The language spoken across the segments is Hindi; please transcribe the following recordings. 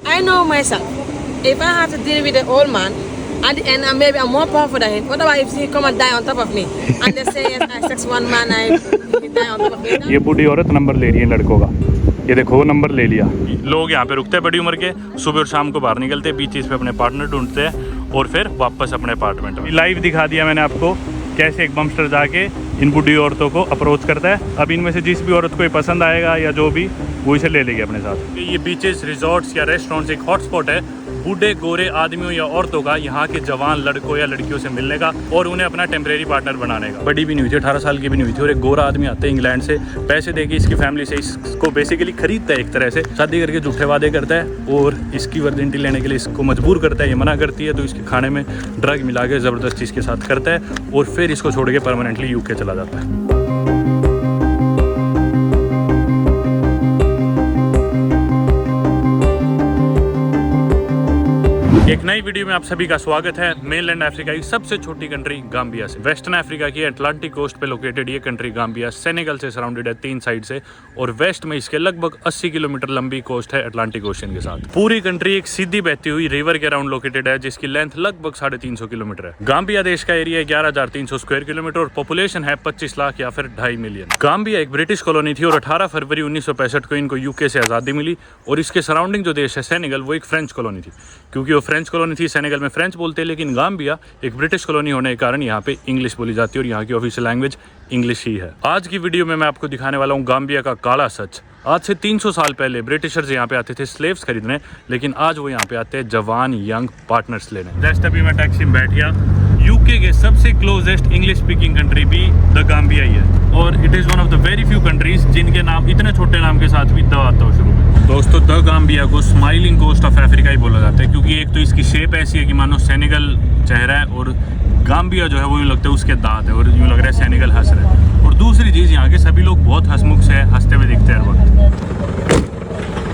I know myself. If I have to deal with an old man, at the end, maybe I'm more powerful than him. What about if he come and die on top of me? And they say, yes, I sex one man, he die on top of me. ये बूढ़ी औरत नंबर ले रही है लड़कों का। ये देखो नंबर ले लिया। लोग यहाँ पे रुकते हैं बड़ी उम्र के, सुबह और शाम को बाहर निकलते हैं, बीचेस पे अपने पार्टनर ढूंढते हैं और फिर वापस अपने अपार्टमेंट में। लाइव दिखा दिया मैंने आपको कैसे एक बमस्टर जाके इन बूढ़ी औरतों को अप्रोच करता है। अब इनमें से जिस भी औरत को ये पसंद आएगा या जो भी, वो इसे ले लेगी अपने साथ। ये बीचेस, रिजॉर्ट्स या रेस्टोरेंट्स एक हॉटस्पॉट है बूढ़े गोरे आदमियों या औरतों का यहाँ के जवान लड़कों या लड़कियों से मिलने का और उन्हें अपना टेम्परेरी पार्टनर बनाने का। बड़ी भी नहीं हुई थी, 18 साल की भी नहीं हुई थी, और एक गोरा आदमी आता है इंग्लैंड से, पैसे देके इसकी फैमिली से इसको बेसिकली खरीदता है, एक तरह से शादी करके झूठे वादे करता है और इसकी वर्जिनिटी लेने के लिए इसको मजबूर करता है। ये मना करती है तो इसके खाने में ड्रग मिला के ज़बरदस्ती इसके साथ करता है और फिर इसको छोड़ के परमानेंटली यूके चला जाता है। एक नई वीडियो में आप सभी का स्वागत है। मेनलैंड अफ्रीका की सबसे छोटी कंट्री गाम्बिया से। वेस्टर्न अफ्रीका की अटलांटिक कोस्ट पे लोकेटेड ये कंट्री गाम्बिया सेनेगल से सराउंडेड है 3 साइड से, और वेस्ट में इसके लगभग 80 किलोमीटर लंबी कोस्ट है अटलांटिक ओशन के साथ। पूरी कंट्री एक सीधी बहती हुई रिवर के अराउंड लोकेटेड है जिसकी लेंथ लगभग 350 किलोमीटर है। गाम्बिया देश का एरिया 11,300 स्क्वायर किलोमीटर और पॉपुलेशन है 25 लाख या फिर 2.5 मिलियन। गाम्बिया एक ब्रिटिश कॉलोनी थी और 18 फरवरी 1965 को इनको यूके से आज़ादी मिली, और इसके सराउंडिंग जो देश है सेनेगल, वो एक फ्रेंच कॉलोनी थी। क्योंकि वो फ्रेंच कॉलोनी थी, सेनेगल में फ्रेंच बोलते हैं, लेकिन गाम्बिया एक ब्रिटिश कॉलोनी होने के कारण यहाँ पे इंग्लिश बोली जाती है और यहाँ की ऑफिशियल लैंग्वेज इंग्लिश ही है। आज की वीडियो में मैं आपको दिखाने वाला हूँ गाम्बिया का काला सच। आज से 300 साल पहले ब्रिटिशर्स यहाँ पे आते थे स्लेव्स खरीदने, लेकिन आज वो यहाँ पे आते हैं जवान यंग पार्टनर्स लेने। जस्ट अभी मैं टैक्सी में बैठ गया। यूके के सबसे क्लोजेस्ट इंग्लिश स्पीकिंग कंट्री भी द गाम्बिया ही है, और it is one of the very few countries जिनके नाम इतने छोटे नाम के साथ भी द आता हो शुरू में। दोस्तों, द गाम्बिया को स्माइलिंग कोस्ट ऑफ अफ्रीका ही बोला जाता है, क्योंकि एक तो इसकी शेप ऐसी है कि मानो सेनेगल चेहरा है और गाम्बिया जो है वो यूँ लगता है उसके दांत है और यूँ लग रहा है सेनेगल हंस रहा है। और दूसरी चीज़, यहाँ के सभी लोग बहुत हंसमुख से हंसते हुए दिखते हैं हर वक्त।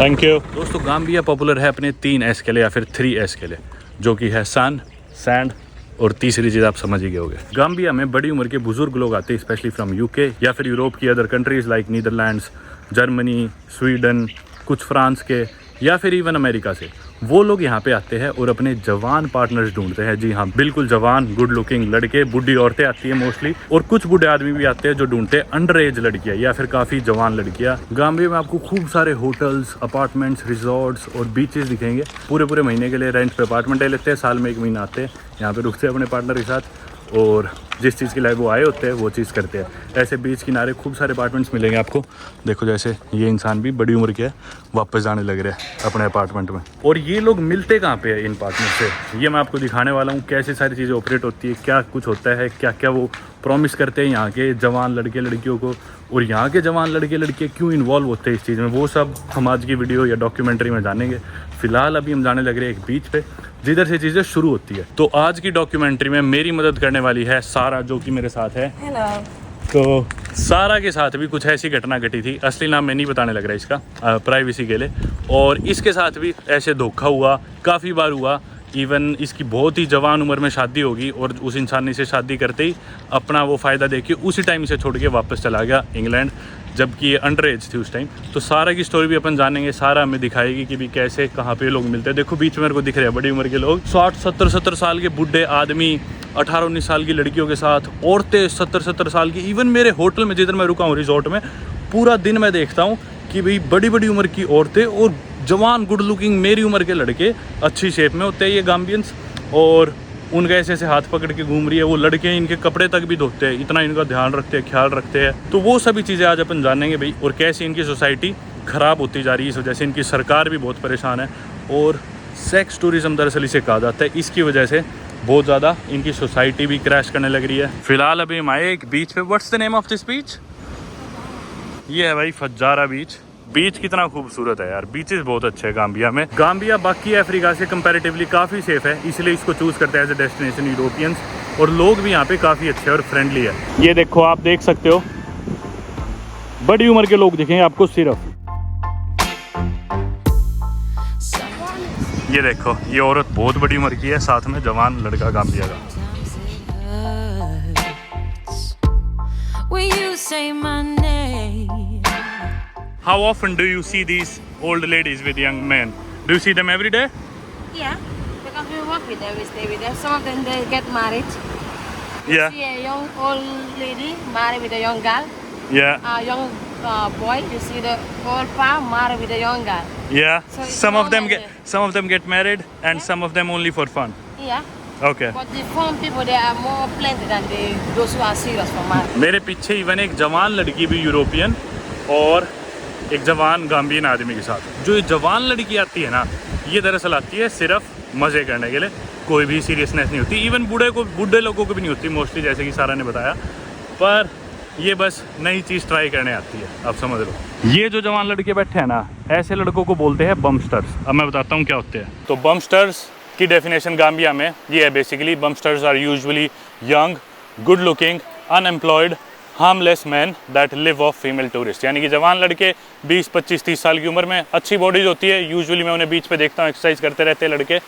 Thank you. दोस्तों, गाम्बिया पॉपुलर है अपने 3 एस के लिए या फिर 3 एस के लिए, जो कि है सन, सैंड और तीसरी चीज़ आप समझ ही गए होंगे। गाम्बिया में बड़ी उम्र के बुजुर्ग लोग आते हैं, स्पेशली फ्रॉम यूके या फिर यूरोप की other countries like Netherlands, Germany, Sweden, कुछ फ्रांस के या फिर इवन अमेरिका से। वो लोग यहाँ पे आते हैं और अपने जवान पार्टनर्स ढूंढते हैं। जी हाँ, बिल्कुल जवान, गुड लुकिंग लड़के। बूढ़ी औरतें आती है मोस्टली, और कुछ बूढ़े आदमी भी आते हैं जो ढूंढते हैं अंडर एज लड़कियाँ या फिर काफ़ी जवान लड़कियाँ। गाम्बिया में आपको खूब सारे होटल्स, अपार्टमेंट्स, रिजॉर्ट्स और बीचेस दिखेंगे। पूरे महीने के लिए रेंट पे अपार्टमेंट ले लेते हैं, साल में 1 महीना आते हैं, यहाँ पे रुकते हैं अपने पार्टनर के साथ और जिस चीज़ के लिए वो आए होते हैं वो चीज़ करते हैं। ऐसे बीच किनारे खूब सारे अपार्टमेंट्स मिलेंगे आपको। देखो, जैसे ये इंसान भी बड़ी उम्र के है, वापस जाने लग रहे हैं अपने अपार्टमेंट में। और ये लोग मिलते कहाँ पे है इन पार्टनर से, ये मैं आपको दिखाने वाला हूँ। कैसे सारी चीज़ें ऑपरेट होती है, क्या कुछ होता है, क्या क्या वो प्रॉमिस करते हैं यहाँ के जवान लड़के लड़कियों को, और यहाँ के जवान लड़के लड़कियाँ क्यों इन्वॉल्व होते हैं इस चीज़ में, वो सब हम आज की वीडियो या डॉक्यूमेंट्री में जानेंगे। फिलहाल अभी हम जाने लग रहे हैं एक बीच पे जिधर से चीज़ें शुरू होती है। तो आज की डॉक्यूमेंट्री में मेरी मदद करने वाली है सारा, जो कि मेरे साथ है। Hello. तो सारा के साथ भी कुछ ऐसी घटना घटी थी, असली नाम मैं नहीं बताने लग रहा इसका, प्राइवेसी के लिए। और इसके साथ भी ऐसे धोखा हुआ, काफ़ी बार हुआ। इवन इसकी बहुत ही जवान उम्र में शादी होगी और उस इंसान ने इसे शादी करते ही अपना वो फ़ायदा देके उसी टाइम इसे छोड़ के वापस चला गया इंग्लैंड, जबकि ये अंडर एज थी उस टाइम। तो सारा की स्टोरी भी अपन जानेंगे, सारा हमें दिखाएगी कि भी कैसे कहाँ पे लोग मिलते हैं। देखो बीच में मेरे को दिख रहे हैं बड़ी उम्र के लोग, 60-70 साल के बूढ़े आदमी 18-19 साल की लड़कियों के साथ, औरतें 70-70 साल की। इवन मेरे होटल में जिधर मैं रुका हूँ रिजॉर्ट में, पूरा दिन मैं देखता हूँ कि भाई बड़ी उम्र की औरतें और जवान गुड लुकिंग मेरी उम्र के लड़के अच्छी शेप में होते हैं ये गाम्बियंस, और उनका ऐसे हाथ पकड़ के घूम रही है। वो लड़के इनके कपड़े तक भी धोते हैं, इतना इनका ध्यान रखते हैं, ख्याल रखते हैं। तो वो सभी चीज़ें आज अपन जानेंगे भाई, और कैसे इनकी सोसाइटी ख़राब होती जा रही है इस वजह से। इनकी सरकार भी बहुत परेशान है, और सेक्स टूरिज़म दरअसल इसे कहा जाता है। इसकी वजह से बहुत ज़्यादा इनकी सोसाइटी भी क्रैश करने लग रही है। फिलहाल अभी हम आए एक बीच पे। What's the name of this beach? ये है भाई फजारा बीच। बीच कितना खूबसूरत है यार, बीचेस बहुत अच्छे हैं गाम्बिया में। गाम्बिया बाकी अफ्रीका से कंपैरेटिवली काफ़ी सेफ है, इसलिए इसको चूज़ करते हैं एज ए डेस्टिनेशन यूरोपियंस, और लोग भी यहाँ पे काफ़ी अच्छे और फ्रेंडली है। ये देखो, आप देख सकते हो बड़ी उम्र के लोग दिखेंगे आपको सिर्फ। ये देखो, ये औरत बहुत बड़ी उम्र की है, साथ में जवान लड़का गाम्बिया का। How often do you see these old ladies with young men? Do you see them every day? Yeah, because we work with them, we stay with them. Some of them they get married. Yeah. See a young old lady married with a young girl. Yeah. A young boy. You see the old pa married with a young girl. Yeah. So it's Some of them normal, get married, and some of them only for fun. Yeah. Okay. But the fun people they are more plenty than those who are serious for marriage. मेरे पीछे इवन एक जवान लड़की भी यूरोपियन और एक जवान गाम्बियन आदमी के साथ। जो ये जवान लड़की आती है ना, ये दरअसल आती है सिर्फ मज़े करने के लिए, कोई भी सीरियसनेस नहीं होती। इवन बूढ़े लोगों को भी नहीं होती मोस्टली, जैसे कि सारा ने बताया। पर ये बस नई चीज़ ट्राई करने आती है, आप समझ लो। ये जो जवान लड़के बैठे हैं ना, ऐसे लड़कों को बोलते हैं बम्स्टर्स। अब मैं बताता हूँ क्या होते हैं। तो बम्स्टर्स की डेफिनेशन गाम्बिया में ये है basically, bumsters are usually young, good looking, unemployed, harmless man that live off female tourist. यानी कि जवान लड़के 20, 25, 30 साल की उम्र में, अच्छी बॉडीज होती है। यूजुअली मैं उन्हें बीच पे देखता हूँ, एक्सरसाइज करते रहते हैं लड़के,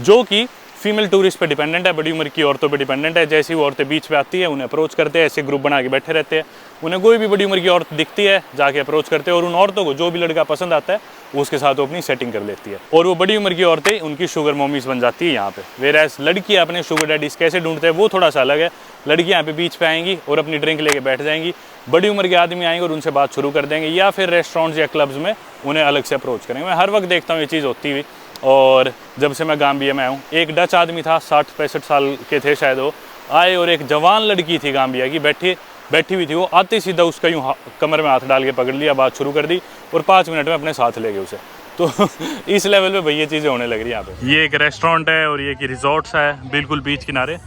जो कि फीमेल टूरिस्ट पे डिपेंडेंट है, बड़ी उम्र की औरतों पे डिपेंडेंट है। जैसी वो औरतें बीच पे आती है, उन्हें अप्रोच करते हैं, ऐसे ग्रुप बना के बैठे रहते हैं। उन्हें कोई भी बड़ी उम्र की औरत दिखती है, जाके अप्रोच करते हैं, और उन औरतों को जो भी लड़का पसंद आता है उसके साथ वो अपनी सेटिंग कर लेती है, और वो बड़ी उम्र की औरतें उनकी शुगर मॉमीज बन जाती है यहाँ पे। वेयरएज लड़कियाँ अपने शुगर डैडीज कैसे ढूंढते हैं वो थोड़ा सा अलग है। लड़कियाँ यहाँ पे बीच पे आएंगी और अपनी ड्रिंक लेके बैठ जाएंगी, बड़ी उम्र के आदमी आएंगे और उनसे बात शुरू कर देंगे, या फिर रेस्टोरेंट्स या क्लब्स में उन्हें अलग से अप्रोच करेंगे। मैं हर वक्त देखता हूँ ये चीज़ होती हुई। और जब से मैं गाम्बिया में आया हूँ, एक डच आदमी था, 60-65 साल के थे शायद, वो आए और एक जवान लड़की थी गाम्बिया की, बैठी हुई थी। वो आते सीधा उसका यूँ कमर में हाथ डाल के पकड़ लिया, बात शुरू कर दी, और 5 मिनट में अपने साथ ले गए उसे। तो इस लेवल पे भाई ये चीज़ें होने लग रही हैं यहाँ पे। ये एक रेस्टोरेंट है और ये एक रिजॉर्ट्स है बिल्कुल बीच किनारे।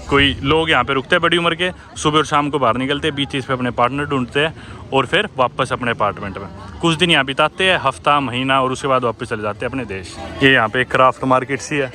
कोई लोग यहाँ पे रुकते हैं बड़ी उम्र के, सुबह और शाम को बाहर निकलते हैं, बीचेस पे अपने पार्टनर ढूंढते हैं और फिर वापस अपने अपार्टमेंट में कुछ दिन यहाँ बिताते हैं, हफ्ता महीना, और उसके बाद वापस चले जाते हैं अपने देश। ये यहाँ पे एक क्राफ्ट मार्केट सी है,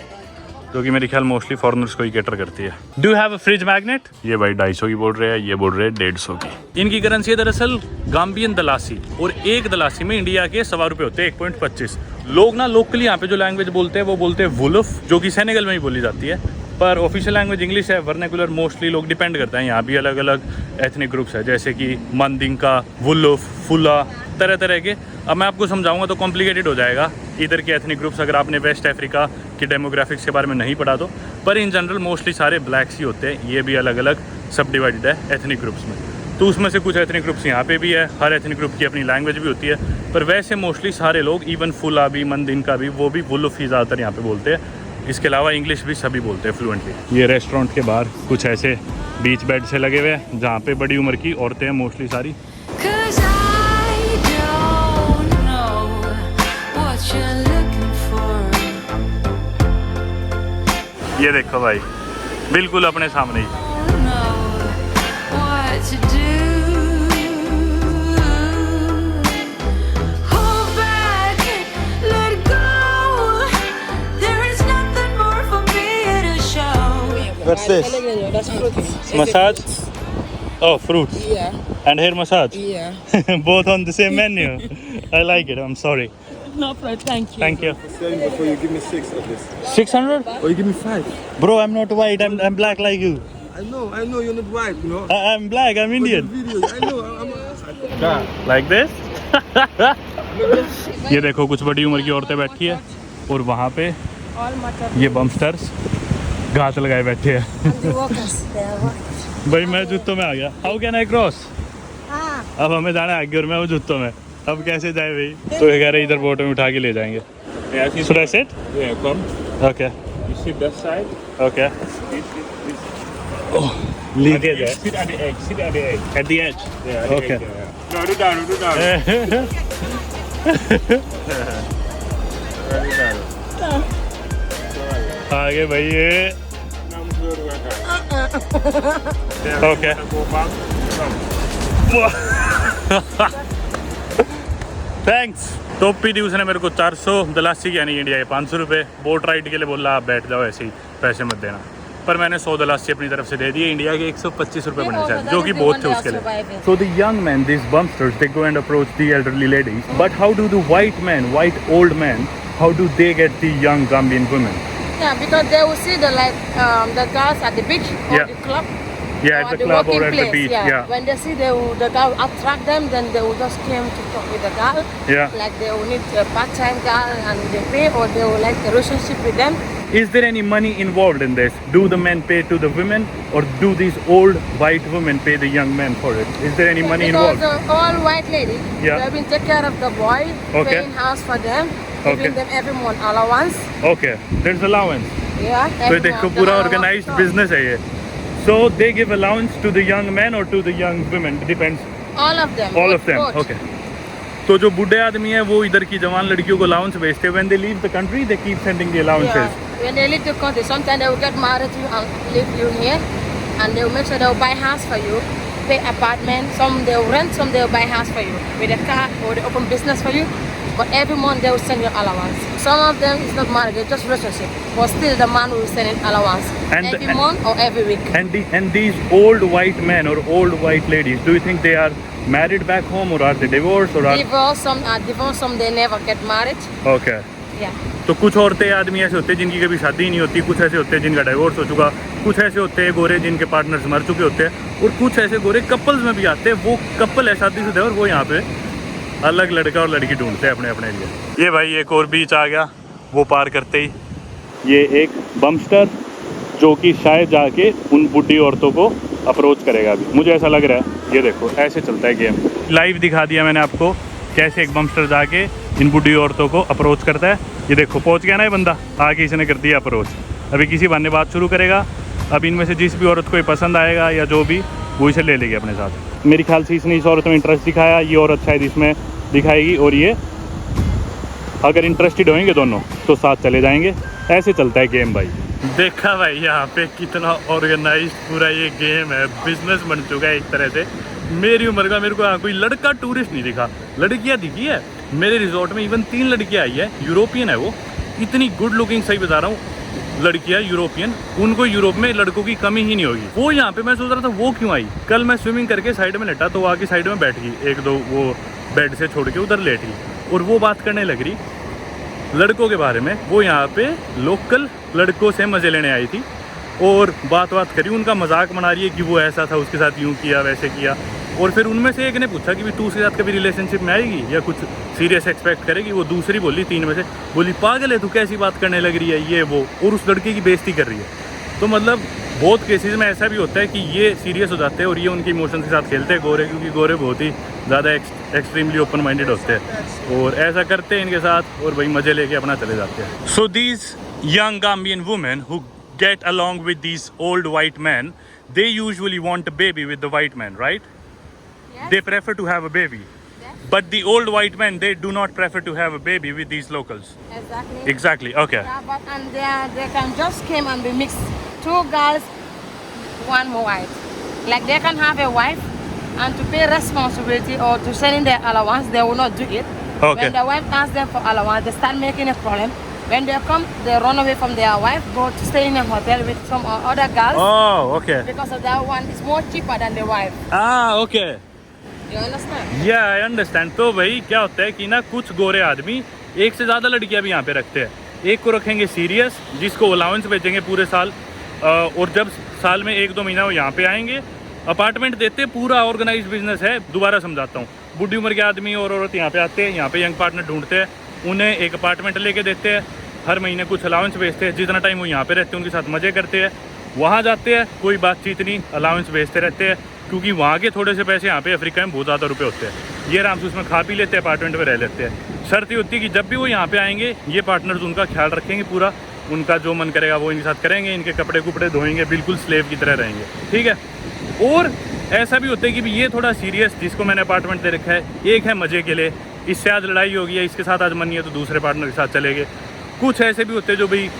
जो कि मेरे ख्याल मोस्टली फॉरेनर्स को ही कैटर करती है। Do you have a fridge magnet? ये भाई 250 की बोल रहे हैं, ये बोल रहे हैं 150 की। इनकी करेंसी है दरअसल गाम्बियन दलासी, और एक दलासी में इंडिया के 1.25 रुपये होते हैं, 1.25। लोग ना लोकली यहाँ पे जो लैंग्वेज बोलते हैं वो बोलते हैं वुलफ, जो कि सेनेगल में ही बोली जाती है, पर ऑफिशियल लैंग्वेज इंग्लिश है। वर्नाकुलर मोस्टली लोग डिपेंड करते हैं। यहाँ भी अलग अलग एथनिक ग्रुप्स है, जैसे कि मंदिंका, वुलफ, फुला, तरह तरह के। अब मैं आपको समझाऊंगा तो कॉम्प्लिकेटेड हो जाएगा इधर के एथनिक ग्रुप्स, अगर आपने वेस्ट अफ्रीका की डेमोग्राफिक्स के बारे में नहीं पढ़ा तो। पर इन जनरल मोस्टली सारे ब्लैक्स ही होते हैं। ये भी अलग अलग सब डिवाइडेड है एथनिक ग्रुप्स में। तो उसमें से कुछ एथनिक ग्रुप्स यहाँ पे भी है, हर एथनिक ग्रुप की अपनी लैंग्वेज भी होती है, पर वैसे मोस्टली सारे लोग, इवन फुला भी, मंदिंका भी, वो भी वुलफ ही ज़्यादातर यहाँ पे बोलते हैं। इसके अलावा इंग्लिश भी सभी बोलते हैं फ्लुएंटली। ये रेस्टोरेंट के बाहर कुछ ऐसे बीच बेड से लगे हुए हैं, जहाँ पे बड़ी उम्र की औरतें हैं मोस्टली सारी। ये देखो भाई, बिल्कुल अपने सामने ही। What's this? That's fruit. Massage? Oh, fruits. Yeah. And hair massage? Yeah. Both on the same menu. I like it. I'm sorry. No problem. Thank you. Thank you. Selling before you give me 6 of this. 600? Or you give me 5. Bro, I'm not white. I'm black like you. I know you're not white, you know. I'm black. I'm Indian. Videos, I know, I'm Like this? ये देखो कुछ बड़ी उम्र की औरतें बैठी है, और वहाँ पे All matter. ये बम्स्टर्स घात लगाए बैठे हैं। And the workers, they are workers. भाई मैं जूतों में आ गया। How can I cross? Ah. अब हमें जाना है आगे और मैं वो जूतों में, अब कैसे जाए भाई? तो ये कह रहे इधर बोट में उठा के ले जाएंगे। Should I sit? Yeah, come. Okay. You sit that side. Okay. Leave it there. Sit at the edge. Sit at the edge. At the edge. Yeah, at the Okay. edge, yeah. No, do down, do down. Do down. आगे भाई ये। No, I'm good with that. Okay. Go back. Come. Thanks. टोपी दी उसने मेरे को 400 दलासी की, यानी इंडिया के 500 रुपये। बोट राइड के लिए बोला आप बैठ जाओ, ऐसे ही पैसे मत देना। पर मैंने 100 दलासी अपनी तरफ से दे दिए। इंडिया के 125 रुपये बने शायद, जो कि बहुत थे उसके लिए। So the young men, these bumsters, they go and approach the elderly ladies. But how do the white men, white old men, how do they get the young Gambian women? Yeah, because they will see the girls at the beach or Yeah. the club. Yeah, it's a the club or working at the place, beach. Yeah. When they see the girl attract them, then they will just come to talk with the girl. Yeah. Like they will need a part-time girl and they pay, or they will like a relationship with them. Is there any money involved in this? Do the men pay to the women, or do these old white women pay the young men for it? Is there any money Because involved? all white lady, Yeah. they have been take care of the boy, Okay. paying house for them, Okay. giving them every month allowance. Okay, there's allowance. Yeah. तो every देखो month, पूरा the allowance organized to- business है ये. So they give allowance to the young men or to the young women? Depends. All of them. All both- of them. both. Okay. तो जो बूढ़े आदमी है वो इधर की जवान लड़कियों को अलाउंस भेजते हैं. When they leave the country, they keep sending the allowances. Yeah. When they leave the country, sometimes they will get married to you and leave you here, and they will make sure they will buy house for you, pay apartment. Some they will rent, some they will buy house for you with a car, or they open business for you. But every month they will send you allowance. Some of them is not married, they're just relationship. But still the man will send in allowance And- every month or every week. And these old white men or old white ladies, do you think they are married back home or are they divorced or are? Divorce, some are divorced, some they never get married. Okay. Yeah. तो कुछ औरतें आदमी ऐसे होते हैं जिनकी कभी शादी नहीं होती, कुछ ऐसे होते हैं जिनका डिवोर्स हो चुका, कुछ ऐसे होते हैं गोरे जिनके पार्टनर्स मर चुके होते हैं, और कुछ ऐसे गोरे कपल्स में भी आते हैं. वो कपल है शादीशुदा और वो यहाँ पे अलग लड़का और लड़की ढूंढते हैं अपने अपने लिए. ये भाई एक और बीच आ गया, वो पार करते ही ये एक बमस्टर जो कि शायद जाके उन बुढ़ी औरतों को अप्रोच करेगा. अभी मुझे ऐसा लग रहा है. ये देखो ऐसे चलता है गेम. लाइव दिखा दिया मैंने आपको कैसे एक बमस्टर जाके इन बुढ़ी औरतों को अप्रोच करता है. ये देखो पहुंच गया ना ये बंदा, आके इसने कर दिया अप्रोच. अभी किसी बहाने बात शुरू करेगा. अब इनमें से जिस भी औरत को ये पसंद आएगा या जो भी, वो इसे ले लेगी अपने साथ. मेरे ख्याल से इसने इस औरत में इंटरेस्ट दिखाया, ये औरत शायद इसमें दिखाएगी, और ये अगर इंटरेस्टेड होंगे दोनों तो साथ चले जाएंगे. ऐसे चलता है गेम भाई. देखा भाई यहाँ पे कितना ऑर्गेनाइज पूरा ये गेम है. बिजनेस बन चुका है एक तरह से. मेरी उम्र का मेरे को यहाँ कोई लड़का टूरिस्ट नहीं दिखा. लड़कियाँ दिखी है मेरे रिजॉर्ट में. इवन 3 लड़कियाँ आई है, यूरोपियन है वो. इतनी गुड लुकिंग, सही बता रहा हूँ, लड़कियाँ यूरोपियन. उनको यूरोप में लड़कों की कमी ही नहीं होगी. वो यहाँ पे मैं सोच रहा था वो क्यों आई. कल मैं स्विमिंग करके साइड में लेटा तो वो आके साइड में बैठ गई, 1-2 वो बेड से छोड़ के उधर लेट गई, और वो बात करने लग रही लड़कों के बारे में. वो यहाँ पे लोकल लड़कों से मज़े लेने आई थी और बात करी. उनका मजाक बना रही है कि वो ऐसा था, उसके साथ यूँ किया वैसे किया. और फिर उनमें से एक ने पूछा कि तू उसके साथ कभी रिलेशनशिप में आएगी या कुछ सीरियस एक्सपेक्ट करेगी. वो दूसरी बोली, 3 में से बोली पागल है तू, कैसी बात करने लग रही है ये वो, और उस लड़के की बेइज्जती कर रही है. तो मतलब बहुत केसेस में ऐसा भी होता है कि ये सीरियस हो जाते हैं और ये उनके इमोशन के साथ खेलते हैं गोरे, क्योंकि गोरे बहुत ही ज़्यादा एक्सट्रीमली ओपन माइंडेड होते हैं और ऐसा करते हैं इनके साथ, और भाई मज़े लेके अपना चले जाते हैं. So these young Gambian women who get along with these old white man, they usually want a baby with the white man, right? Yes. They prefer to have a baby. Yes. But the old white men, they do not prefer to have a baby with these locals. Exactly. Exactly, okay. Yeah, but and they can just came and be mixed. 2 girls, 1 more white. Like they can have a wife, and to pay responsibility or to send in their allowance, they will not do it. Okay. When the wife asks them for allowance, they start making a problem. When they come, they run away from their wife, go to stay in a hotel with some other girls. Oh, okay. Because of that one, it's more cheaper than the wife. Ah, okay. You understand? Yeah, I understand. तो भाई क्या होता है कि ना कुछ गोरे आदमी एक से ज़्यादा लड़कियां भी यहाँ पे रखते हैं. एक को रखेंगे सीरियस, जिसको अलाउंस भेजेंगे पूरे साल, और जब साल में 1-2 महीना वो यहाँ पे आएंगे, अपार्टमेंट देते, पूरा ऑर्गेनाइज बिजनेस है. दोबारा समझाता हूँ. बुढ़ी उम्र के आदमी और औरत यहाँ पे आते हैं, यहाँ पे यंग पार्टनर ढूंढते हैं, उन्हें एक अपार्टमेंट लेके देते हैं, हर महीने कुछ अलाउंस भेजते हैं. जितना टाइम वो यहाँ पे रहते हैं उनके साथ मज़े करते हैं. वहाँ जाते हैं, कोई बातचीत नहीं, अलाउंस भेजते रहते हैं, क्योंकि वहाँ के थोड़े से पैसे यहाँ पे अफ्रीका में बहुत ज़्यादा रुपए होते हैं. ये आराम से उसमें खा पी लेते हैं, अपार्टमेंट में रह लेते हैं. शर्त ये होती है कि जब भी वो यहाँ पे आएंगे, ये पार्टनर्स उनका ख्याल रखेंगे पूरा. उनका जो मन करेगा वो इनके साथ करेंगे, इनके कपड़े कुपड़े धोएंगे, बिल्कुल स्लेव की तरह रहेंगे. ठीक है. और ऐसा भी होता है कि भी ये थोड़ा सीरियस, जिसको मैंने अपार्टमेंट दे रखा है, एक है मज़े के लिए, इससे आज लड़ाई होगी या इसके साथ आज मन नहीं है तो दूसरे पार्टनर के साथ चले गए. कुछ ऐसे भी होते हैं जो भाई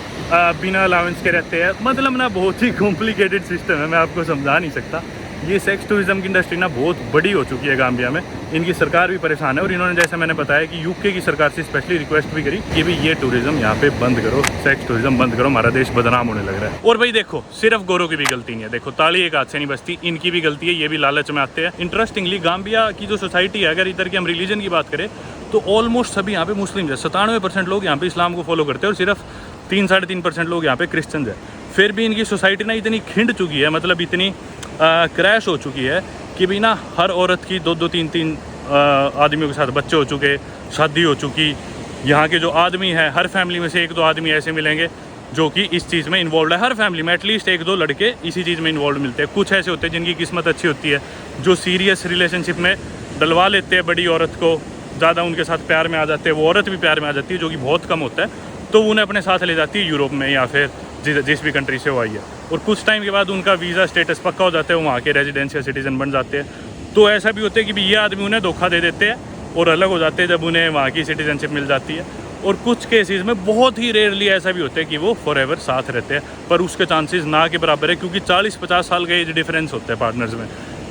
बिना अलाउंस के रहते हैं. मतलब ना बहुत ही कॉम्प्लिकेटेड सिस्टम है, मैं आपको समझा नहीं सकता. ये सेक्स टूरिज्म की इंडस्ट्री ना बहुत बड़ी हो चुकी है गाम्बिया में. इनकी सरकार भी परेशान है, और इन्होंने जैसे मैंने बताया कि यूके की सरकार से स्पेशली रिक्वेस्ट भी करी कि भाई ये टूरिज्म यहाँ पे बंद करो, सेक्स टूरिज्म बंद करो, हमारा देश बदनाम होने लग रहा है. और भाई देखो, सिर्फ गोरों की भी गलती नहीं है. देखो ताली एक हाथ से नहीं बचती, इनकी भी गलती है, ये भी लालच में आते हैं. इंटरेस्टिंगली गाम्बिया की जो सोसाइटी है, अगर इधर की हम रिलीजन की बात करें तो ऑलमोस्ट सभी यहाँ पे मुस्लिम है. 97% लोग यहाँ पे इस्लाम को फॉलो करते हैं, और सिर्फ 3-3.5% लोग यहाँ पे क्रिश्चियन है. फिर भी इनकी सोसाइटी ना इतनी खिंड चुकी है, मतलब इतनी क्रैश हो चुकी है कि भी ना हर औरत की 2-2 3-3 आदमियों के साथ बच्चे हो चुके, शादी हो चुकी। यहाँ के जो आदमी हैं, हर फैमिली में से 1-2 आदमी ऐसे मिलेंगे जो कि इस चीज़ में इन्वॉल्व है। हर फैमिली में एटलीस्ट 1-2 लड़के इसी चीज़ में इन्वॉल्व मिलते हैं। कुछ ऐसे होते हैं जिनकी किस्मत अच्छी होती है, जो सीरियस रिलेशनशिप में डलवा लेते हैं बड़ी औरत को, ज़्यादा उनके साथ प्यार में आ जाते हैं, वो औरत भी प्यार में आ जाती है, जो कि बहुत कम होता है। तो उन्हें अपने साथ ले जाती है यूरोप में या फिर जिस भी कंट्री से वो आई है, और कुछ टाइम के बाद उनका वीज़ा स्टेटस पक्का हो जाता है, वो वहाँ के रेजिडेंस या सिटीज़न बन जाते हैं। तो ऐसा भी होता है कि भी ये आदमी उन्हें धोखा दे देते हैं और अलग हो जाते हैं जब उन्हें वहाँ की सिटीजनशिप मिल जाती है। और कुछ केसेस में बहुत ही रेयरली ऐसा भी होता है कि वो फॉरएवर साथ रहते हैं, पर उसके चांसेस ना के बराबर है, क्योंकि 40-50 साल का एज डिफरेंस होता है पार्टनर्स में।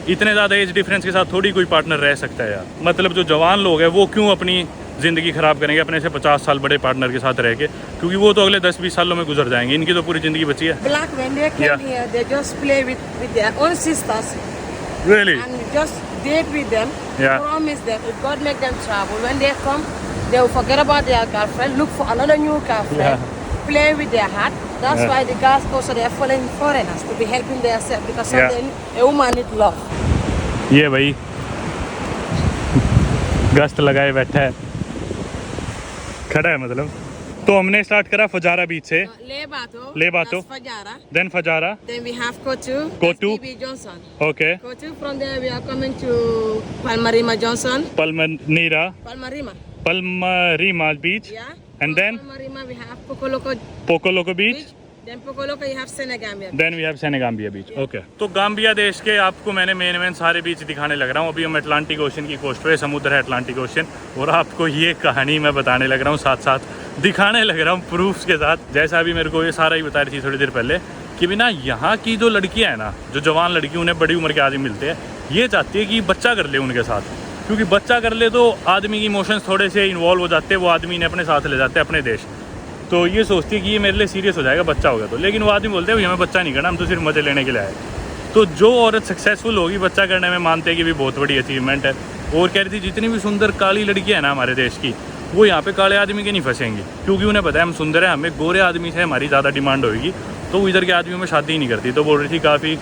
इतने ज़्यादा एज डिफरेंस के साथ थोड़ी कोई पार्टनर रह सकता है यार। मतलब जो जवान लोग हैं वो क्यों अपनी ज़िंदगी ख़राब करेंगे अपने से 50 साल बड़े पार्टनर के साथ रह के, क्योंकि वो तो अगले 10-20 सालों में गुजर जाएंगे, इनकी तो पूरी ज़िंदगी बची है। Black when they came here, they just play with their own sisters Really? and just date with them. Yeah. Promise them if God make them travel. When they come, they will forget about their girlfriend, look for another new girlfriend, play with their heart. That's Yeah. why the guys also they are following foreigners to be helping themselves because Yeah. sometimes a woman need love. ये भाई गश्त लगाए बैठा है, खड़ा है मतलब। तो हमने स्टार्ट करा फजारा बीच से, Lebato. that's Fajara. Then फजारा, Then we have Kotu. Kotu. that's BB Johnson. Okay, Kotu. From there we are coming to Palmarima Johnson. पल्मनीरा, Palmarima. पल्मरीमा beach, Yeah. And From then? Palmarima we have Pokoloko पोकोलोको beach, Beach. Then Pokoloko you have Senegambia. Then we have सेनेगाम्बिया beach. Okay, तो गाम्बिया देश के आपको मैंने मेन सारे बीच दिखाने लग रहा हूँ। अभी हम अटलांटिक ओशन की कोस्ट पे, समुद्र है अटलांटिक ओशन, और आपको ये कहानी मैं बताने लग रहा हूँ, साथ साथ दिखाने लग रहा हूँ प्रूफ्स के साथ। जैसा अभी मेरे को ये सारा ही बता रही थी थोड़ी देर पहले कि बिना यहाँ की जो लड़कियाँ हैं ना, जो जवान लड़की, उन्हें बड़ी उम्र के आदमी मिलते हैं, ये चाहती है कि बच्चा कर ले उनके साथ, क्योंकि बच्चा कर ले तो आदमी की इमोशंस थोड़े से इन्वॉल्व हो जाते हैं, वो आदमी इन्हें अपने साथ ले जाते हैं अपने देश। तो ये सोचती है कि ये मेरे लिए सीरियस हो जाएगा बच्चा होगा तो, लेकिन वो आदमी बोलते हैं भाई हमें बच्चा नहीं करना, हम तो सिर्फ मज़े लेने के लिए आए। तो जो औरत सक्सेसफुल होगी बच्चा करने में, मानते हैं कि भी बहुत बड़ी अचीवमेंट है। और कह रही थी जितनी भी सुंदर काली लड़कियाँ हैं ना हमारे देश की, वो यहाँ पे काले आदमी के नहीं फंसेंगी, क्योंकि उन्हें पता है हम सुंदर हैं, हमें गोरे आदमी से हमारी ज़्यादा डिमांड होगी, तो वो इधर के आदमियों में शादी ही नहीं करती। तो बोल रही थी काफ़ी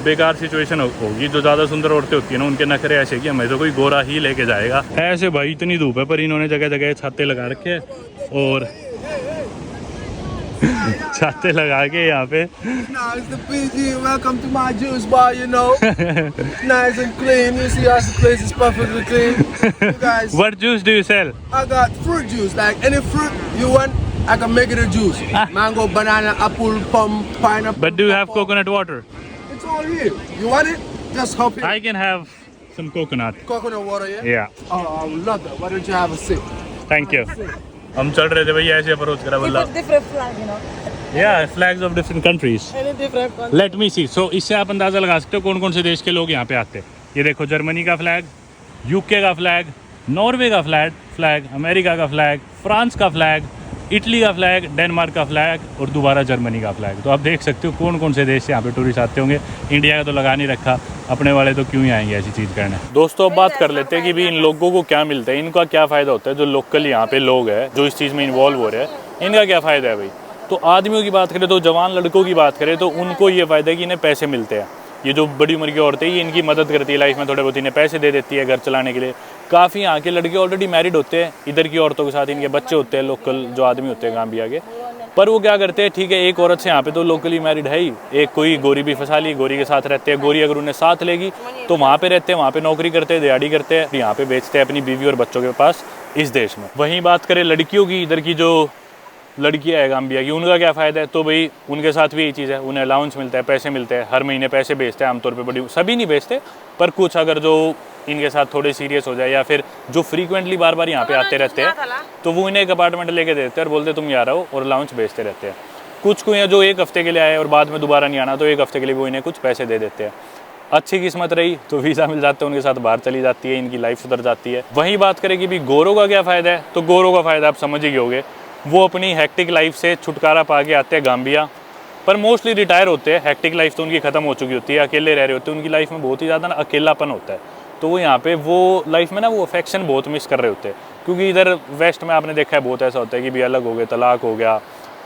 बेकार सिचुएशन होगी, जो ज़्यादा सुंदर औरतें होती हैं ना, उनके नखरे ऐसे कि हमें तो कोई गोरा ही लेके जाएगा। ऐसे भाई इतनी धूप है, पर इन्होंने जगह जगह छाते लगा रखे हैं, और छाते लगा के यहाँ पे। Nah, it's the PG. Welcome to my juice bar, you know. Nice and clean. You see how the place is perfectly clean. You guys, What juice do you sell? I got fruit juice. Like any fruit you want, I can make it a juice. Mango, banana, apple, plum, pineapple. But do you have coconut water? It's all here. You want it? Just hop in. I can have some coconut. Coconut water, yeah? Yeah. Oh, I would love that. Why don't you have a sip? Thank you. हम चल रहे थे भैया, ऐसे अप्रोच करा बोला, Different flag, you know. yeah, flags of different countries. Any different country. Let me see. So इससे आप अंदाज़ा लगा सकते हो कौन कौन से देश के लोग यहाँ पे आते हैं। ये देखो जर्मनी का फ्लैग, यूके का फ्लैग, नॉर्वे का फ्लैग, अमेरिका का फ्लैग, फ्रांस का फ्लैग, इटली का फ्लैग, डेनमार्क का फ्लैग, और दोबारा जर्मनी का फ्लैग। तो आप देख सकते हो कौन कौन से देश से यहाँ पे टूरिस्ट आते होंगे। इंडिया का तो लगा नहीं रखा, अपने वाले तो क्यों ही आएंगे ऐसी चीज़ करने। दोस्तों अब बात कर लेते हैं कि भी इन लोगों को क्या मिलता है, इनका क्या फ़ायदा होता है। जो लोकल यहाँ पे लोग हैं जो इस चीज़ में इन्वॉल्व हो रहे हैं, इनका क्या फ़ायदा है भाई। तो आदमियों की बात करें, तो जवान लड़कों की बात करें, तो उनको ये फ़ायदा है कि इन्हें पैसे मिलते हैं। ये जो बड़ी उम्र की औरतें, ये इनकी मदद करती है लाइफ में, थोड़े बहुत इन्हें पैसे दे देती है घर चलाने के लिए। काफ़ी यहाँ के लड़के ऑलरेडी मैरिड होते हैं, इधर की औरतों के साथ इनके बच्चे होते हैं, लोकल जो आदमी होते हैं गाम्बिया के। पर वो क्या करते हैं, ठीक है एक औरत से यहाँ पे तो लोकली मैरिड है ही, एक कोई गोरी भी फंसा ली, गोरी के साथ रहते हैं। गोरी अगर उन्हें साथ लेगी तो वहाँ पे रहते हैं, वहाँ पे नौकरी करते हैं, दिहाड़ी करते हैं, यहाँ पे बेचते हैं अपनी बीवी और बच्चों के पास इस देश में। वहीं बात करें लड़कियों की, इधर की जो लड़कियाँ है गाम्बिया की, उनका क्या फ़ायदा है। तो भाई उनके साथ भी यही चीज़ है, उन्हें अलाउंस मिलता है, पैसे मिलते हैं, हर महीने पैसे भेजते हैं आमतौर पे। बड़ी सभी नहीं भेजते, पर कुछ अगर जो इनके साथ थोड़े सीरियस हो जाए या फिर जो फ्रीक्वेंटली बार बार यहाँ पे आते रहते हैं, तो वो इन्हें एक अपार्टमेंट लेके देते हैं और बोलते तुम यहाँ रहो, और अलाउंस भेजते रहते हैं। कुछ को जो एक हफ्ते के लिए आए और बाद में दोबारा नहीं आना, तो एक हफ्ते के लिए वो इन्हें कुछ पैसे दे देते हैं। अच्छी किस्मत रही तो वीज़ा मिल जाता है, उनके साथ बाहर चली जाती है, इनकी लाइफ सुधर जाती है। वहीं बात करें कि भी गोरों का क्या फ़ायदा है, तो गोरों का फ़ायदा आप समझ ही होगे, वो अपनी हैक्टिक लाइफ से छुटकारा पा के आते हैं गाम्बिया, पर मोस्टली रिटायर होते हैं। हैक्टिक लाइफ तो उनकी ख़त्म हो चुकी होती है, अकेले रह रहे होते हैं, उनकी लाइफ में बहुत ही ज़्यादा ना अकेलापन होता है। तो वो यहाँ पे वो लाइफ में ना वो अफेक्शन बहुत मिस कर रहे होते हैं, क्योंकि इधर वेस्ट में आपने देखा है बहुत ऐसा होता है कि भी अलग हो गए, तलाक हो गया,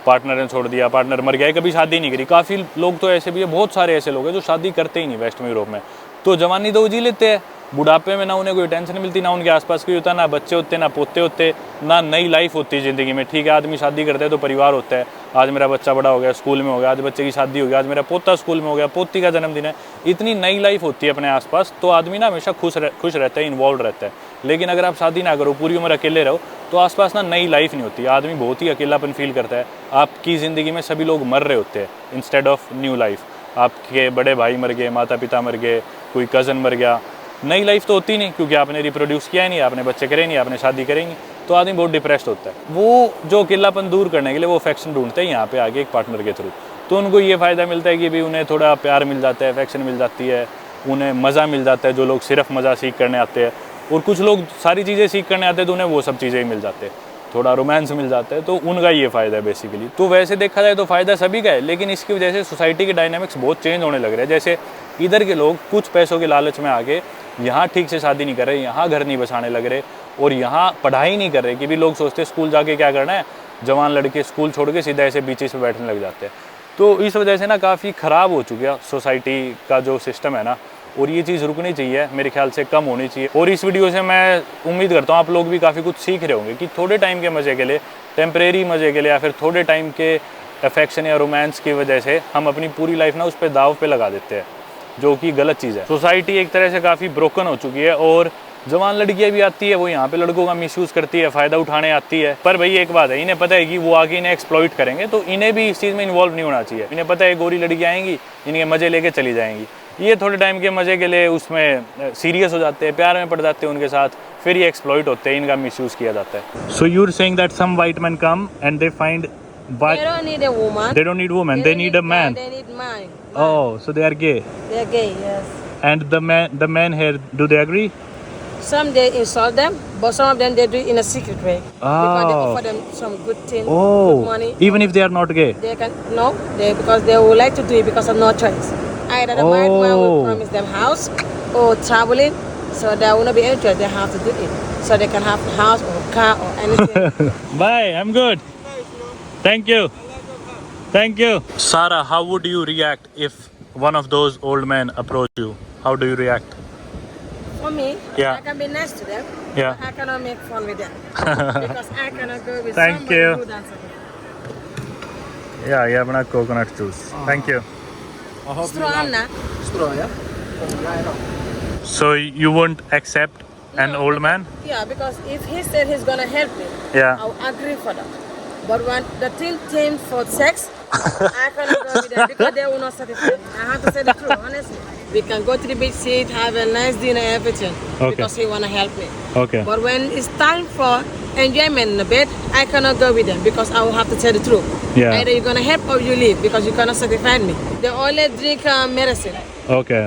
पार्टनर ने छोड़ दिया, पार्टनर मर गया, कभी शादी नहीं करी। काफ़ी लोग तो ऐसे भी है, बहुत सारे ऐसे लोग हैं जो शादी करते ही नहीं वेस्ट में, यूरोप में। तो जवानी तो वो जी लेते हैं, बुढ़ापे में ना उन्हें कोई टेंशन मिलती, ना उनके आसपास कोई होता, ना बच्चे होते, ना पोते होते, ना नई लाइफ होती है ज़िंदगी में। ठीक है, आदमी शादी करता है तो परिवार होता है, आज मेरा बच्चा बड़ा हो गया, स्कूल में हो गया, आज बच्चे की शादी हो गई, आज मेरा पोता स्कूल में हो गया, पोती का जन्मदिन है, इतनी नई लाइफ होती है अपने आसपास, तो आदमी ना हमेशा खुश रहता है, इन्वॉल्व रहता है। लेकिन अगर आप शादी ना करो, पूरी उम्र अकेले रहो, तो आसपास ना नई लाइफ नहीं होती, आदमी बहुत ही अकेलापन फील करता है। आपकी ज़िंदगी में सभी लोग मर रहे होते हैं इंस्टेड ऑफ न्यू लाइफ। आपके बड़े भाई मर गए, माता पिता मर गए, कोई कज़न मर गया, नई लाइफ तो होती नहीं, क्योंकि आपने रिप्रोड्यूस किया नहीं, आपने बच्चे करे नहीं, आपने शादी करे नहीं, तो आदमी बहुत डिप्रेस्ड होता है। वो जो अकेलापन दूर करने के लिए वो अफेक्शन ढूंढते हैं यहाँ पे आगे एक पार्टनर के थ्रू। तो उनको ये फ़ायदा मिलता है कि भी उन्हें थोड़ा प्यार मिल जाता है, अफेक्शन मिल जाती है, उन्हें मज़ा मिल जाता है। जो लोग सिर्फ मज़ा सीख करने आते हैं, और कुछ लोग सारी चीज़ें सीख करने आते हैं, तो उन्हें वो सब चीज़ें ही मिल जाते हैं, थोड़ा रोमांस मिल जाता है, तो उनका ये फ़ायदा है बेसिकली। तो वैसे देखा जाए तो फ़ायदा सभी का है, लेकिन इसकी वजह से सोसाइटी के डायनामिक्स बहुत चेंज होने लग रहे हैं। जैसे इधर के लोग कुछ पैसों के लालच में आके यहाँ ठीक से शादी नहीं कर रहे, यहाँ घर नहीं बसाने लग रहे, और यहाँ पढ़ाई नहीं कर रहे, कि भी लोग सोचते हैं स्कूल जाके क्या करना है, जवान लड़के स्कूल छोड़ के सीधा ऐसे बीचेस पे बैठने लग जाते हैं। तो इस वजह से ना काफ़ी ख़राब हो चुका सोसाइटी का जो सिस्टम है ना, और ये चीज़ रुकनी चाहिए, मेरे ख्याल से कम होनी चाहिए। और इस वीडियो से मैं उम्मीद करता हूँ आप लोग भी काफ़ी कुछ सीख रहे होंगे कि थोड़े टाइम के मज़े के लिए, टेम्परेरी मज़े के लिए, या फिर थोड़े टाइम के अफेक्शन या रोमांस की वजह से हम अपनी पूरी लाइफ ना उस पर दाव पे लगा देते हैं, जो कि गलत चीज़ है। सोसाइटी एक तरह से काफ़ी ब्रोकन हो चुकी है, और जवान लड़कियां भी आती है, वो यहाँ पे लड़कों का मिसयूज़ करती है, फ़ायदा उठाने आती है। पर भाई एक बात है, इन्हें पता है कि वो आगे इन्हें एक्सप्लॉइट करेंगे, तो इन्हें भी इस चीज़ में इन्वॉल्व नहीं होना चाहिए। इन्हें पता है गोरी लड़कियाँ आएंगी, इनके मज़े लेके चली जाएंगी, ये थोड़े टाइम के मज़े के लिए उसमें सीरियस हो जाते हैं, प्यार में पड़ जाते हैं उनके साथ, फिर ये एक्सप्लॉइट होते हैं, इनका मिसयूज़ किया जाता है। So you are saying that some white man come and they find They don't need a woman. They don't need woman. They need a man. They need man. Oh, so they are gay. They're gay, yes. And the men here, do they agree? Some they insult them, but some of them they do it in a secret way. Because they Oh. offer them some good thing, Oh, good money. even if they are not gay. They can because they would like to do it because of no choice. Either the married man will promise them house or traveling, so there will not be any choice. They have to do it, so they can have a house or a car or anything. Bye, I'm good. Thank you. Thank you. Sarah, how would you react if one of those old men approach you? How do you react? For me, Yeah. I can be nice to them. Yeah. But I cannot make fun with them because I cannot go with Thank somebody you. who dances. Yeah, ये अपना coconut juice. Thank you. Straw, Anna. Straw, yeah? So you won't accept an No, old man? Yeah, because if he said he's gonna help me, Yeah. I'll agree for that. But when the thing came for sex, I cannot go with them because they will not satisfy me. I have to say the truth, honestly. We can go to the beach, sit, have a nice dinner, everything, Okay. because he wanna help me. Okay. But when it's time for enjoyment in the bed, I cannot go with them because I will have to tell the truth. Yeah. Either you're gonna help or you leave because you cannot satisfy me. They only drink medicine. Okay.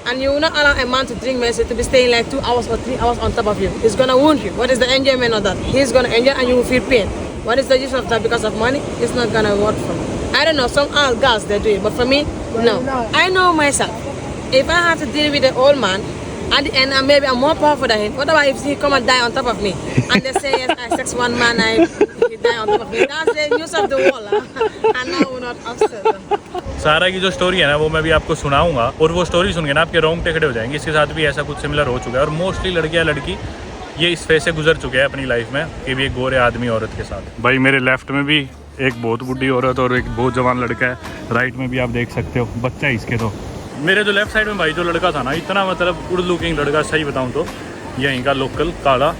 And you will not allow a man to drink medicine to be staying like 2 hours or 3 hours on top of you. It's gonna wound you. What is the enjoyment of that? He's gonna enjoy and you will feel pain. What is the use of that? Because of money, it's not gonna work for me. I don't know, some girls they do it, but for me, no. I know myself. If I have to deal with an old man, and maybe I'm more powerful than him, what about if he come and die on top of me? And they say, yes, I sex one man, he die on top of me. That's the news of the world. And now we're not upset. सारा की जो स्टोरी है ना वो मैं भी आपको सुनाऊंगा, और वो स्टोरी सुन के ना आपके रोंगटे खड़े हो जाएंगे। इसके साथ भी ऐसा कुछ सिमिलर हो चुका है, और मोस्टली लड़कियां लड़की ये इस फेज से गुजर चुके हैं अपनी लाइफ में कि भी एक गोरे आदमी औरत के साथ। भाई मेरे लेफ्ट में भी एक बहुत बुढ़ी औरत और एक बहुत जवान लड़का है, राइट में भी आप देख सकते हो, बच्चा है इसके। तो मेरे जो लेफ्ट साइड में भाई जो लड़का था ना, इतना मतलब गुड लुकिंग लड़का, सही बताऊँ तो यहीं का लोकल काला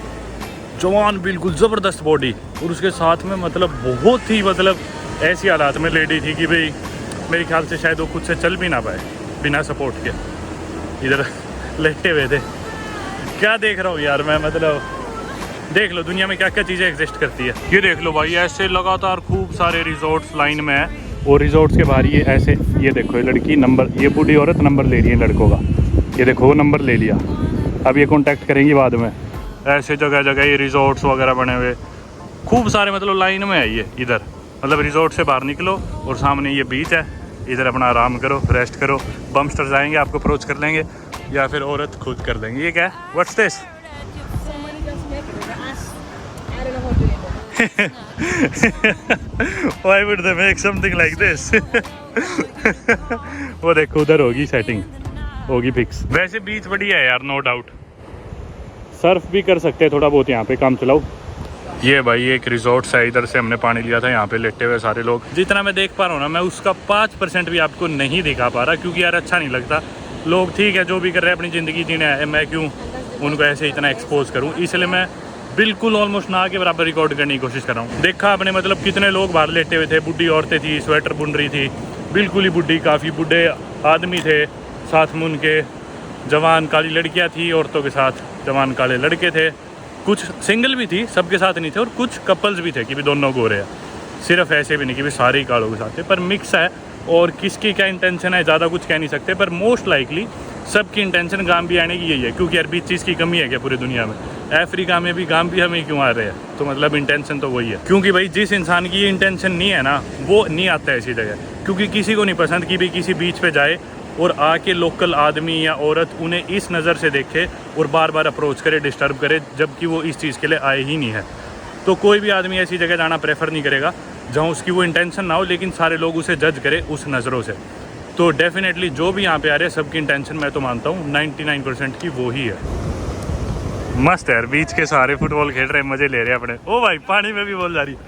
जवान, बिल्कुल ज़बरदस्त बॉडी, और उसके साथ में मतलब बहुत ही मतलब ऐसी हालात में लेडी थी कि भाई मेरे ख्याल से शायद वो खुद से चल भी ना पाए बिना सपोर्ट के, इधर लेटे हुए थे। क्या देख रहा हूँ यार मैं, मतलब देख लो दुनिया में क्या क्या चीज़ें एग्जिस्ट करती है। ये देख लो भाई, ऐसे लगातार खूब सारे रिजॉर्ट्स लाइन में है, और रिजॉर्ट्स के बाहर ये ऐसे, ये देखो ये लड़की नंबर, ये बूढ़ी औरत नंबर ले रही है लड़कों का, ये देखो वो नंबर ले लिया, अब ये कॉन्टैक्ट करेंगी बाद में। ऐसे जगह जगह ये रिजॉर्ट्स वगैरह बने हुए खूब सारे, मतलब लाइन में है ये इधर, मतलब रिजॉर्ट से बाहर निकलो और सामने ये बीच है, इधर अपना आराम करो, रेस्ट करो, बमस्टर्स आएंगे आपको अप्रोच कर लेंगे या फिर औरत खुद कर देंगे। ये क्या है, what's this? Why would they make something like this? वो देखो उधर होगी सेटिंग, होगी फिक्स। वैसे बीच बढ़िया है यार, नो डाउट। सर्फ भी कर सकते हैं थोड़ा बहुत यहाँ पे, काम चलाओ। ये भाई एक रिजॉर्ट है, इधर से हमने पानी लिया था, यहाँ पे लेटे हुए सारे लोग। जितना मैं देख पा रहा हूँ ना, मैं उसका 5% भी आपको नहीं दिखा पा रहा, क्योंकि यार अच्छा नहीं लगता। लोग ठीक है जो भी कर रहे हैं अपनी ज़िंदगी जीने आए, मैं क्यों उनको ऐसे इतना एक्सपोज करूँ, इसलिए मैं बिल्कुल ऑलमोस्ट ना के बराबर रिकॉर्ड करने की कोशिश कर रहा हूँ। देखा आपने मतलब कितने लोग बाहर लेटे हुए थे, बुढ़ी औरतें थी, स्वेटर बुन रही थी, बिल्कुल ही बुढ़ी, काफ़ी बूढ़े आदमी थे, साथ में उनके जवान काली लड़कियाँ थी, औरतों के साथ जवान काले लड़के थे, कुछ सिंगल भी थी, सबके साथ नहीं थे, और कुछ कपल्स भी थे कि भी दोनों गोरे हैं, सिर्फ ऐसे भी नहीं कि भी सारे ही कालों के साथ थे, पर मिक्स है। और किसकी क्या इंटेंशन है ज़्यादा कुछ कह नहीं सकते, पर मोस्ट लाइकली सबकी इंटेंशन गाम्बिया आने की यही है, क्योंकि यार बीच चीज़ की कमी है क्या पूरी दुनिया में? अफ्रीका में भी गाम्बिया में क्यों आ रहे हैं? तो मतलब इंटेंशन तो वही है, क्योंकि भाई जिस इंसान की ये इंटेंशन नहीं है ना, वो नहीं आता है ऐसी जगह, क्योंकि किसी को नहीं पसंद कि भी किसी बीच पे जाए और आके लोकल आदमी या औरत उन्हें इस नज़र से देखे और बार बार अप्रोच करे, डिस्टर्ब करे, जबकि वो इस चीज़ के लिए आए ही नहीं है। तो कोई भी आदमी ऐसी जगह जाना प्रेफर नहीं करेगा जहाँ उसकी वो इंटेंशन ना हो, लेकिन सारे लोग उसे जज करें उस नज़रों से। तो डेफिनेटली जो भी यहाँ पे आ रहे हैं, सबकी इंटेंशन मैं तो मानता हूँ 99% की वो ही है। मस्त है यार, बीच के सारे फुटबॉल खेल रहे हैं, मज़े ले रहे हैं अपने। ओ भाई पानी में भी बॉल जा रही है।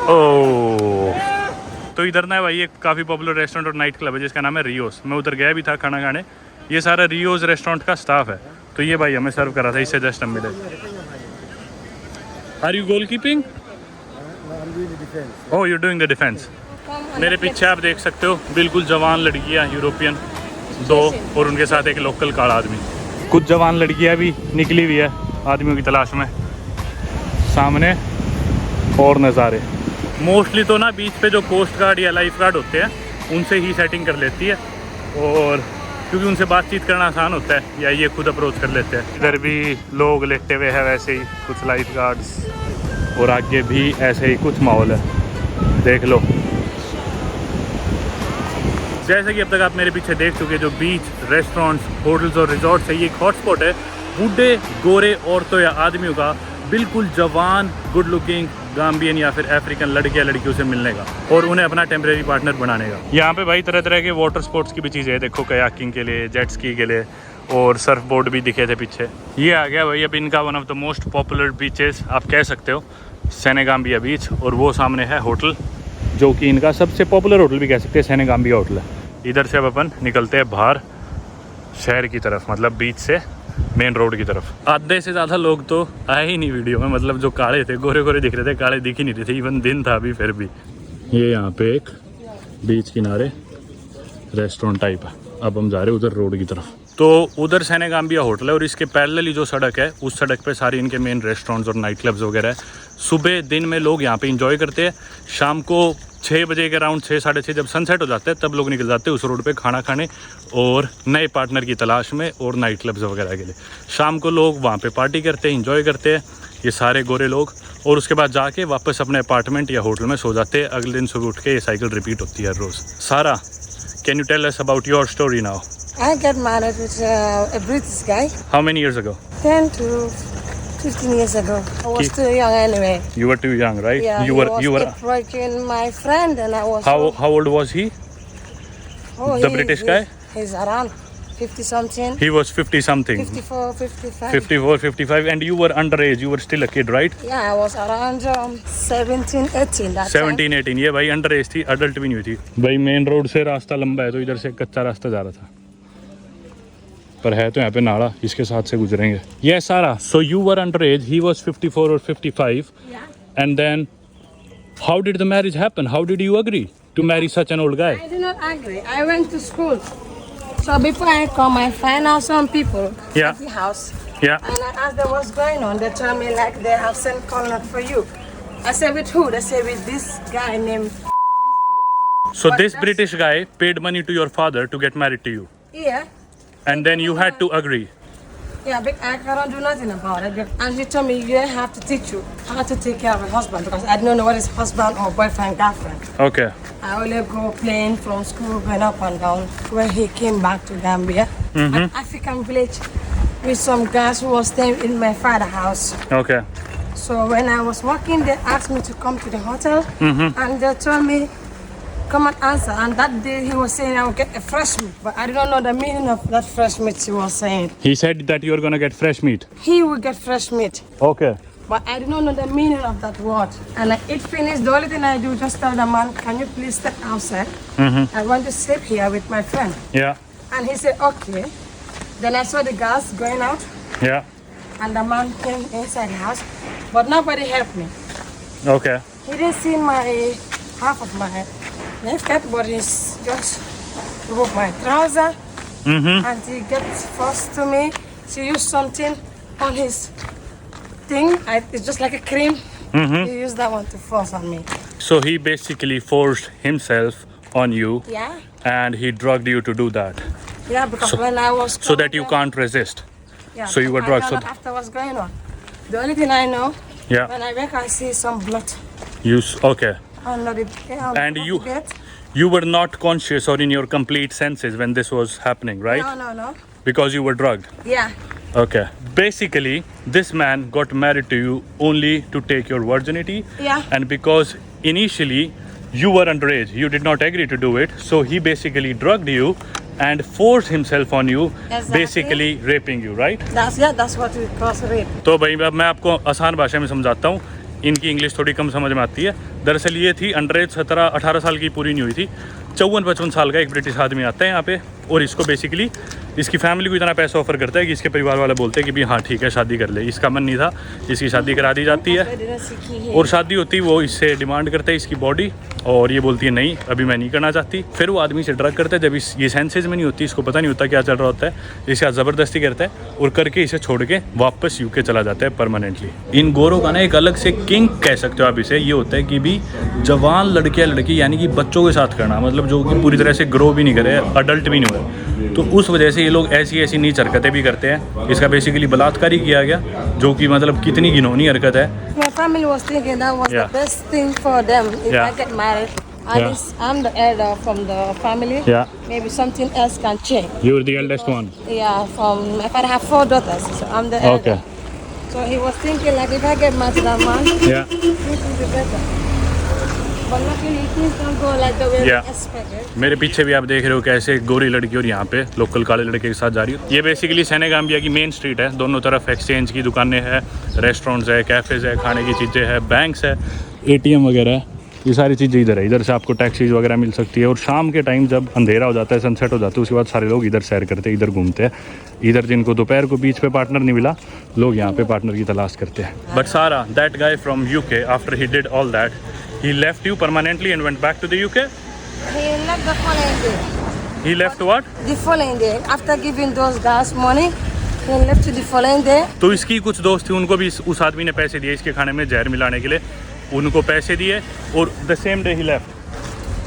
ओह, तो इधर ना भाई एक काफ़ी पॉपुलर रेस्टोरेंट और नाइट क्लब है जिसका नाम है रियोस। मैं उधर गया भी था खाना खाने। ये सारा रियोस रेस्टोरेंट का स्टाफ है। तो ये भाई हमें सर्व करा था, इससे जस्ट हम मिले। आर यू गोल कीपिंग? Oh you doing the defence. मेरे पीछे आप देख सकते हो बिल्कुल जवान लड़कियाँ यूरोपियन 2 और उनके साथ एक लोकल काला आदमी। कुछ जवान लड़कियाँ भी निकली हुई है आदमियों की तलाश में। सामने और नज़ारे। मोस्टली तो ना बीच पे जो कोस्ट गार्ड या लाइफ गार्ड होते हैं उनसे ही सेटिंग कर लेती है, और क्योंकि उनसे बातचीत करना आसान होता है, या ये खुद अप्रोच कर लेते हैं। इधर भी लोग लेटे हुए हैं वैसे ही, कुछ लाइफ गार्ड्स, और आगे भी ऐसे ही कुछ माहौल है, देख लो। जैसे कि अब तक आप मेरे पीछे देख चुके, जो बीच, रेस्टोरेंट्स, होटल्स और रिजॉर्ट्स है, ये एक हॉटस्पॉट है बूढ़े गोरे औरतों या आदमियों का, बिल्कुल जवान गुड लुकिंग गाम्बियन या फिर अफ्रीकन लड़के या लड़कियों से मिलने का और उन्हें अपना टेम्परेरी पार्टनर बनाने का। यहाँ पे भाई तरह तरह के वाटर स्पोर्ट्स की भी चीज़ें हैं, देखो कयाकिंग के लिए, जेट स्की के लिए, और सर्फ बोर्ड भी दिखे थे पीछे। ये आ गया भाई अब इनका one of the most popular beaches आप कह सकते हो, सेनेगाम्बिया बीच। और वो सामने है होटल, जो कि इनका सबसे पॉपुलर होटल भी कह सकते हैं, सेनेगाम्बिया होटल है। इधर से अब अपन निकलते हैं बाहर शहर की तरफ, मतलब बीच से मेन रोड की तरफ। आधे से ज़्यादा लोग तो आए ही नहीं वीडियो में, मतलब जो काले थे, गोरे गोरे दिख रहे थे, काले दिख ही नहीं रहे थे, इवन दिन था अभी फिर भी। ये यहाँ पे एक बीच किनारे रेस्टोरेंट टाइप है। अब हम जा रहे हैं उधर रोड की तरफ। तो उधर सेनेगाम्बिया होटल है और इसके पैरेलली जो सड़क है उस सड़क पे सारी इनके मेन रेस्टोरेंट्स और नाइट क्लब्स वगैरह है। सुबह दिन में लोग यहाँ पे इंजॉय करते हैं, शाम को 6 बजे के अराउंड 6 साढ़े 6 जब सनसेट हो जाता है तब लोग निकल जाते हैं उस रोड पे खाना खाने और नए पार्टनर की तलाश में और नाइट क्लब्स वगैरह के लिए। शाम को लोग वहाँ पे पार्टी करते हैं, इंजॉय करते हैं ये सारे गोरे लोग, और उसके बाद जाके वापस अपने अपार्टमेंट या होटल में सो जाते हैं। अगले दिन सुबह उठ के ये साइकिल रिपीट होती है हर रोज़। Sara, can you tell us about your story now? I got married with a British guy. How many years ago? 10 to 15 years ago. I was too young anyway. You were too young, right? Yeah, you he were was approaching my friend and I was... How old was he? The British guy? He's around 50 something. He was 50 something. 54, 55. 54, 55, and you were underage. You were still a kid, right? Yeah, I was around 17, 18 that 17, 18. ये भाई underage थी, adult भी नहीं हुई थी। भाई मेन रोड से रास्ता लंबा है तो इधर से कच्चा रास्ता जा रहा था, पर है तो यहाँ पे नाला, इसके साथ से गुजरेंगे। Yes, Sarah. So you were underage. He was 54 or 55. Yeah. And then, how did the marriage happen? How did you agree to marry such an old guy? I did not agree. I went to school. So before I come, I find out some people at the house. Yeah. And I asked them what's going on. They told me like they have sent call not for you. I said with who? They said with this guy named. So this British guy paid money to your father to get married to you. Yeah. And then you had to agree. Yeah, but I cannot do nothing about it. And she told me you have to teach you how to take care of a husband because I don't know what is husband or boyfriend, girlfriend. Okay. I only go playing from school, going up and down. When he came back to Gambia, an African village with some guys who was staying in my father's house. Okay. So when I was working, they asked me to come to the hotel, and they told me, come and answer. And that day he was saying I would get a fresh meat, but I didn't know the meaning of that fresh meat he was saying. He said that you're gonna get fresh meat. He will get fresh meat. Okay. But I did not know the meaning of that word. And I eat finished. The only thing I do just tell the man, can you please step outside? I want to sleep here with my friend. Yeah. And he said, okay. Then I saw the girls going out, Yeah. and the man came inside the house, but nobody helped me. Okay. He didn't see my half of my left hand, but he's just removed my trouser, and he gets forced to me. She used something on his thing. It's just like a cream. He used that one to force on me. So he basically forced himself on you, Yeah. and he drugged you to do that, Yeah, because when I was so that you coming can't resist. there- yeah, so you were I drugged, found so out after what's going on. The only thing I know, Yeah. when I wake, I see some blood Okay. under the And on you- the bed. You were not conscious or in your complete senses when this was happening, right? No. Because you were drugged. Yeah. Okay. Basically, this man got married to you only to take your virginity. Yeah. And because initially you were underage, you did not agree to do it. So he basically drugged you and forced himself on you, Exactly. basically raping you, right? That's what we call rape. तो भाई अब मैं आपको आसान भाषा में समझाता हूँ, इनकी इंग्लिश थोड़ी कम समझ में आती है। दरअसल ये थी अंडर एज 17-18 साल की पूरी नहीं हुई थी, 54-55 साल का एक ब्रिटिश आदमी आता है यहाँ पे, और इसको बेसिकली इसकी फैमिली को इतना पैसा ऑफर करता है कि इसके परिवार वाले बोलते हैं कि भी हाँ ठीक है शादी कर ले। इसका मन नहीं था, इसकी शादी करा दी जाती है, और शादी होती वो इससे डिमांड करता है इसकी बॉडी, और ये बोलती है नहीं अभी मैं नहीं करना चाहती। फिर वो आदमी से ड्रग करता है, जब ये सेंसेस में नहीं होती, इसको पता नहीं होता क्या चल रहा होता है, इसके साथ ज़बरदस्ती करता है और करके इसे छोड़ के वापस यूके चला जाता है परमानेंटली। इन गोरों का ना एक अलग से किंग कह सकते हो आप इसे, ये होता है कि भी जवान लड़के या लड़की यानी कि बच्चों के साथ करना, मतलब जो कि पूरी तरह से ग्रो भी नहीं करे, अडल्ट भी नहीं हुए, तो उस वजह से ये लोग ऐसी ऐसी नीच हरकतें भी करते हैं। इसका बेसिकली बलात्कार ही किया गया, जो कि मतलब कितनी घिनौनी हरकत है। My family was thinking that was Yeah. the best thing for them if Yeah. I get married. At Yeah. least I'm the elder from the family. Yeah. Maybe something else can change. You're the eldest one. Yeah, from my father have 4 daughters, so I'm the elder. Okay. So he was thinking like if I get married to that man, Yeah. this will be better. But luckily things don't go like the way Yeah. we expected. मेरे पीछे भी आप देख रहे हो कैसे गोरी लड़की और यहाँ पे लोकल काले लड़के के साथ जा रही है। ये बेसिकली सेनेगाम्बिया की मेन स्ट्रीट है, दोनों तरफ एक्सचेंज की दुकानें हैं, रेस्टोरेंट्स है, कैफ़ेज़ है, खाने की चीज़ें हैं, बैंक्स है, ATM वगैरह है, ये सारी चीज़ें इधर है। इधर से आपको टैक्सीज वगैरह मिल सकती है, और शाम के टाइम जब अंधेरा हो जाता है, सनसेट हो जाता है, उसके बाद सारे लोग इधर सैर करते हैं, इधर घूमते हैं। इधर जिनको दोपहर को बीच पे पार्टनर नहीं मिला, लोग यहाँ पे पार्टनर की तलाश करते हैं। बट सारा that guy from UK, after he did all that, he left you permanently and went back to the UK? He left the following day. He left what? The following day, after giving those guys money, he left the following day. तो इसकी कुछ दोस्त थी, उनको भी उस आदमी ने पैसे दिए इसके खाने में जहर मिलाने के लिए, उनको पैसे दिए, और the same day he left.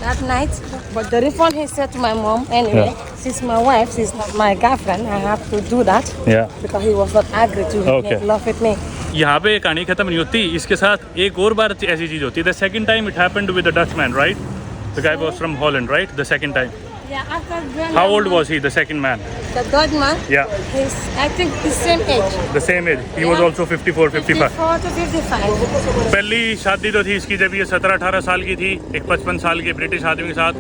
That night, but the refund he said to my mom anyway, Yeah. she's my wife, she's not my girlfriend, I have to do that Yeah. because he was not agree to Okay. make love with me. यहाँ पे कहानी खत्म नहीं होती, इसके साथ एक और बार ऐसी चीज़ होती है। The second time it happened with the Dutchman, right? The guy was from Holland, right? The second time. Yeah, after doing how old was he, the second man? the third man, Yeah. he's I think the same age. The same age, he was also 54, 55। 54 to 55. पहली शादी तो थी इसकी जब ये 17-18 साल की थी, एक 55 साल के ब्रिटिश आदमी के साथ।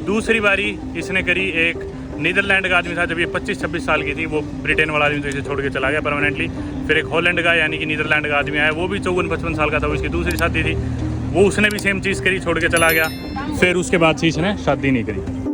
दूसरी बारी इसने करी एक नीदरलैंड का आदमी था, जब ये 25-26 साल की थी, वो ब्रिटेन वाला आदमी तो इसे छोड़ के चला गया परमानेंटली। फिर एक हॉलैंड का यानी कि नीदरलैंड का आदमी आया, वो भी 54-55 साल का था, वो इसकी दूसरी शादी थी, वो उसने भी सेम चीज़ करी, छोड़ के चला गया। फिर उसके बाद से इसने शादी नहीं करी।